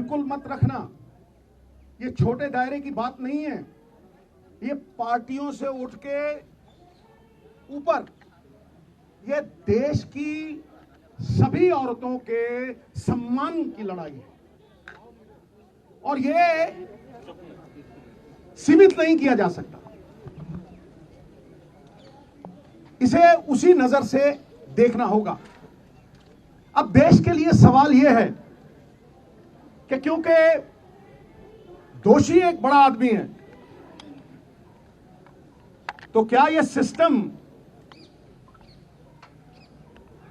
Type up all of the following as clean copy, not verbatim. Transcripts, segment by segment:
बिल्कुल मत रखना। ये छोटे दायरे की बात नहीं है, ये पार्टियों से उठ के ऊपर ये देश की सभी औरतों के सम्मान की लड़ाई है और ये सीमित नहीं किया जा सकता। इसे उसी नजर से देखना होगा। अब देश के लिए सवाल यह है कि क्योंकि दोषी एक बड़ा आदमी है, तो क्या यह सिस्टम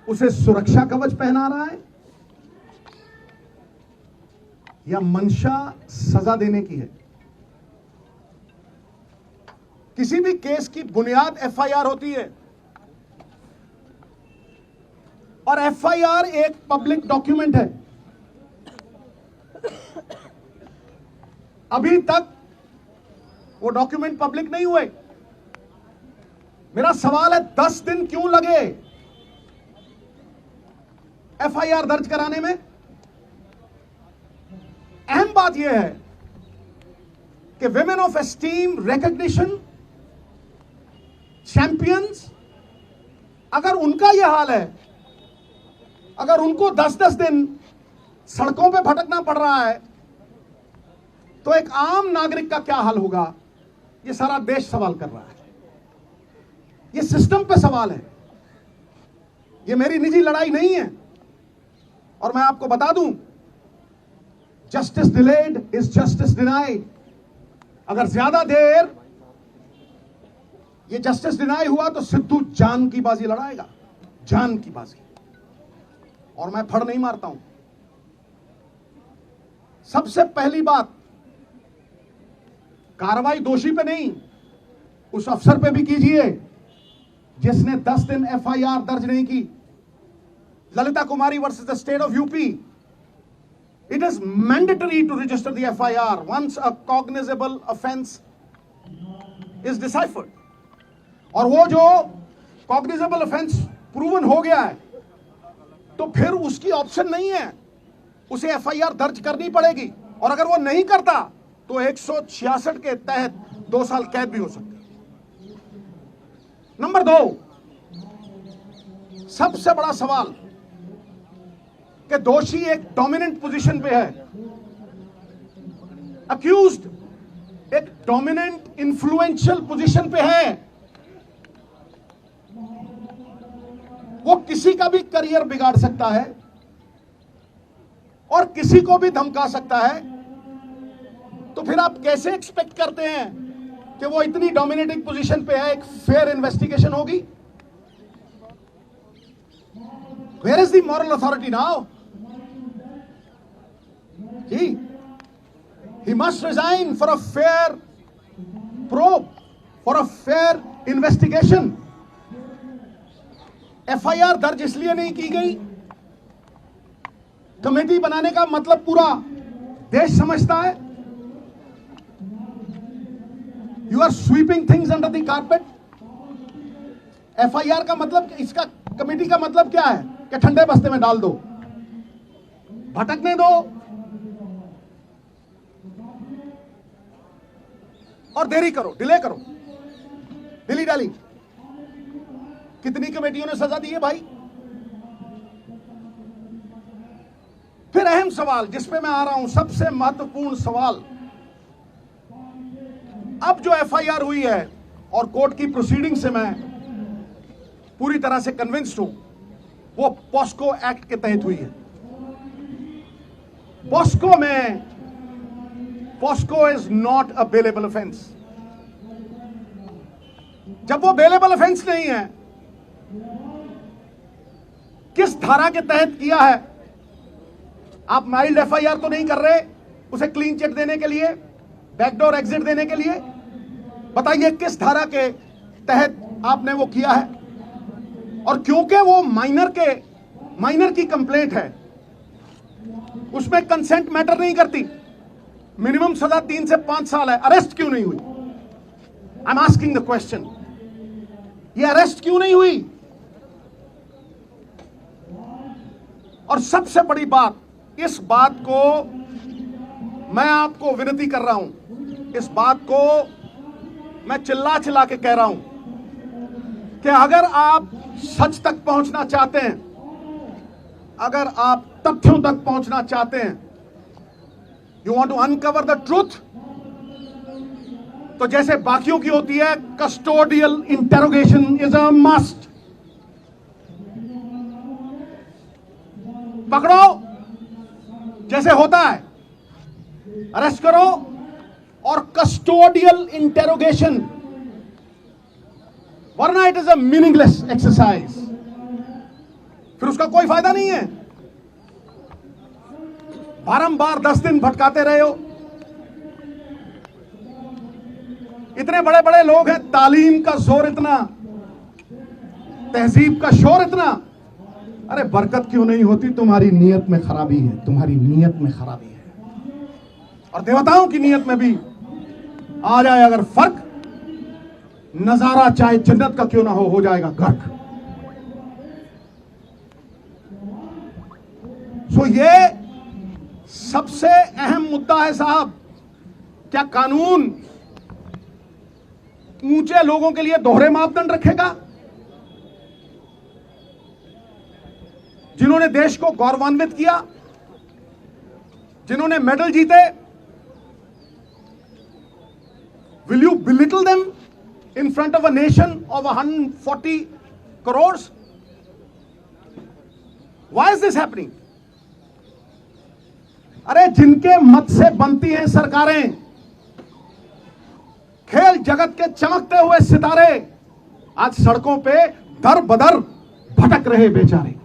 उसे सुरक्षा कवच पहना रहा है या मंशा सजा देने की है? किसी भी केस की बुनियाद एफआईआर होती है और एफआईआर एक पब्लिक डॉक्यूमेंट है। अभी तक वो डॉक्यूमेंट पब्लिक नहीं हुए। मेरा सवाल है 10 दिन क्यों लगे एफआईआर दर्ज कराने में? अहम बात यह है कि women of esteem, recognition, champions, अगर उनका यह हाल है, अगर उनको 10-10 दिन सड़कों पे भटकना पड़ रहा है, तो एक आम नागरिक का क्या हाल होगा? यह सारा देश सवाल कर रहा है। यह सिस्टम पे सवाल है, यह मेरी निजी लड़ाई नहीं है। और मैं आपको बता दूं, justice delayed is justice denied. अगर ज्यादा देर ये जस्टिस डिनाई हुआ तो सिद्धू जान की बाजी लड़ाएगा, जान की बाजी। और मैं फड़ नहीं मारता हूं। सबसे पहली बात, कार्रवाई दोषी पे नहीं, उस अफसर पे भी कीजिए जिसने 10 दिन एफआईआर दर्ज नहीं की। Lalita Kumari versus the state of UP, it is mandatory to register the FIR once a cognizable offense is deciphered. और वो जो cognizable offense proven हो गया है, तो फिर उसकी ऑप्शन नहीं है, उसे एफआईआर दर्ज करनी पड़ेगी। और अगर वो नहीं करता तो 166 के तहत 2 साल कैद भी हो सकती है। नंबर 2, सबसे बड़ा सवाल कि दोषी एक डोमिनेंट पोजीशन पे है, अक्यूज्ड एक डोमिनेंट इन्फ्लुएंशियल पोजीशन पे है। वो किसी का भी करियर बिगाड़ सकता है और किसी को भी धमका सकता है। तो फिर आप कैसे एक्सपेक्ट करते हैं कि वो इतनी डोमिनेटिंग पोजीशन पे है, एक फेयर इन्वेस्टिगेशन होगी? Where is the moral authority now? He must resign for a fair probe, for a fair investigation. FIR दर्ज इसलिए नहीं की गई, कमेटी बनाने का मतलब पूरा देश समझता है। You are sweeping things under the carpet. FIR का मतलब, इसका कमेटी का मतलब क्या है कि ठंडे बस्ते में डाल दो, भटकने दो और देरी करो, डिले करो, दिल्ली डाली। कितनी कमेटियों ने सजा दी है भाई? फिर अहम सवाल जिस पे मैं आ रहा हूं, सबसे महत्वपूर्ण सवाल, अब जो एफआईआर हुई है और कोर्ट की प्रोसीडिंग से मैं पूरी तरह से कन्विंस्ड हूं, वो पॉस्को एक्ट के तहत हुई है। पॉस्को में, POCSO is not a bailable offence. जब वो बेलेबल ऑफेंस नहीं है, किस धारा के तहत किया है? आप माइल्ड एफआईआर तो नहीं कर रहे उसे क्लीन चिट देने के लिए, बैकडोर एग्जिट देने के लिए। बताइए किस धारा के तहत आपने वो किया है? और क्योंकि वो माइनर की कंप्लेंट है, उसमें कंसेंट मैटर नहीं करती। मिनिमम सजा 3 से 5 साल है। अरेस्ट क्यों नहीं हुई? I am asking the question, ये अरेस्ट क्यों नहीं हुई? और सबसे बड़ी बात, इस बात को मैं आपको विनती कर रहा हूं, इस बात को मैं चिल्ला चिल्ला के कह रहा हूं कि अगर आप सच तक पहुंचना चाहते हैं, अगर आप तथ्यों तक पहुंचना चाहते हैं, you want to uncover the truth, तो जैसे बाकियों की होती है, custodial interrogation is a must. पकड़ो जैसे होता है, अरेस्ट करो, और कस्टोडियल इंटेरोगेशन, वरना it is a meaningless exercise, फिर उसका कोई फायदा नहीं है। बारंबार 10 दिन भटकाते रहे हो, इतने बड़े बड़े लोग हैं, तालीम का जोर इतना, तहजीब का शोर इतना, अरे बरकत क्यों नहीं होती? तुम्हारी नीयत में खराबी है, तुम्हारी नीयत में खराबी है। और देवताओं की नीयत में भी आ जाए अगर फर्क, नजारा चाहे जन्नत का क्यों ना हो जाएगा गर्क। सो ये सबसे अहम मुद्दा है साहब। क्या कानून ऊंचे लोगों के लिए दोहरे मापदंड रखेगा? जिन्होंने देश को गौरवान्वित किया, जिन्होंने मेडल जीते, will you belittle them in front of a nation of 140 crores? Why is this happening? अरे जिनके मत से बनती हैं सरकारें, खेल जगत के चमकते हुए सितारे आज सड़कों पे दर बदर भटक रहे बेचारे।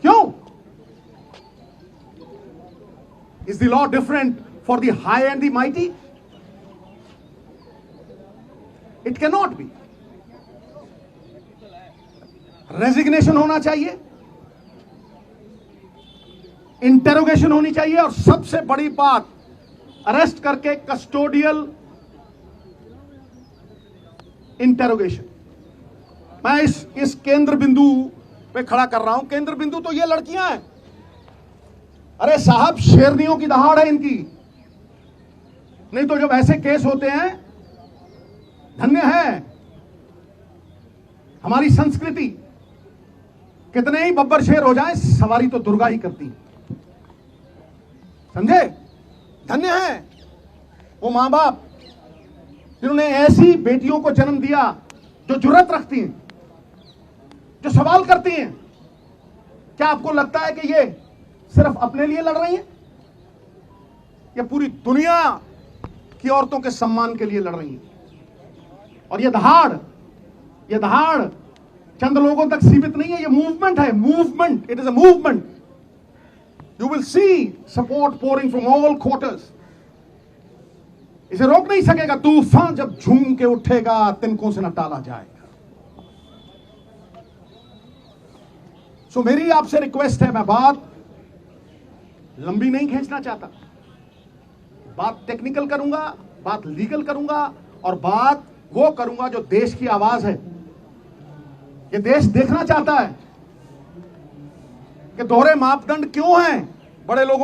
क्यों? Is the law different for the high and the mighty? It cannot be. Resignation होना चाहिए, इंटेरोगेशन होनी चाहिए, और सबसे बड़ी बात, अरेस्ट करके कस्टोडियल इंटेरोगेशन। मैं इस केंद्र बिंदु पे खड़ा कर रहा हूं। केंद्र बिंदु तो ये लड़कियां हैं। अरे साहब, शेरनियों की दहाड़ है इनकी। नहीं तो जब ऐसे केस होते हैं, धन्य है हमारी संस्कृति, कितने ही बब्बर शेर हो जाए, सवारी तो दुर्गा ही करती है, समझे? धन्य है वो मां बाप जिन्होंने ऐसी बेटियों को जन्म दिया जो जुर्रत रखती हैं, जो सवाल करती हैं। क्या आपको लगता है कि ये सिर्फ अपने लिए लड़ रही हैं? ये पूरी दुनिया की औरतों के सम्मान के लिए लड़ रही हैं। और ये दहाड़ चंद लोगों तक सीमित नहीं है, ये मूवमेंट है, movement, it is a movement. You will see support pouring from all quarters. इसे रोक नहीं सकेगा तूफान, जब झूम के उठेगा तिनकों से न टाला जाएगा। सो मेरी आपसे रिक्वेस्ट है, मैं बात लंबी नहीं खींचना चाहता, बात टेक्निकल करूंगा, बात लीगल करूंगा, और बात वो करूंगा जो देश की आवाज है। ये देश देखना चाहता है कि दोहरे मापदंड क्यों हैं बड़े लोगों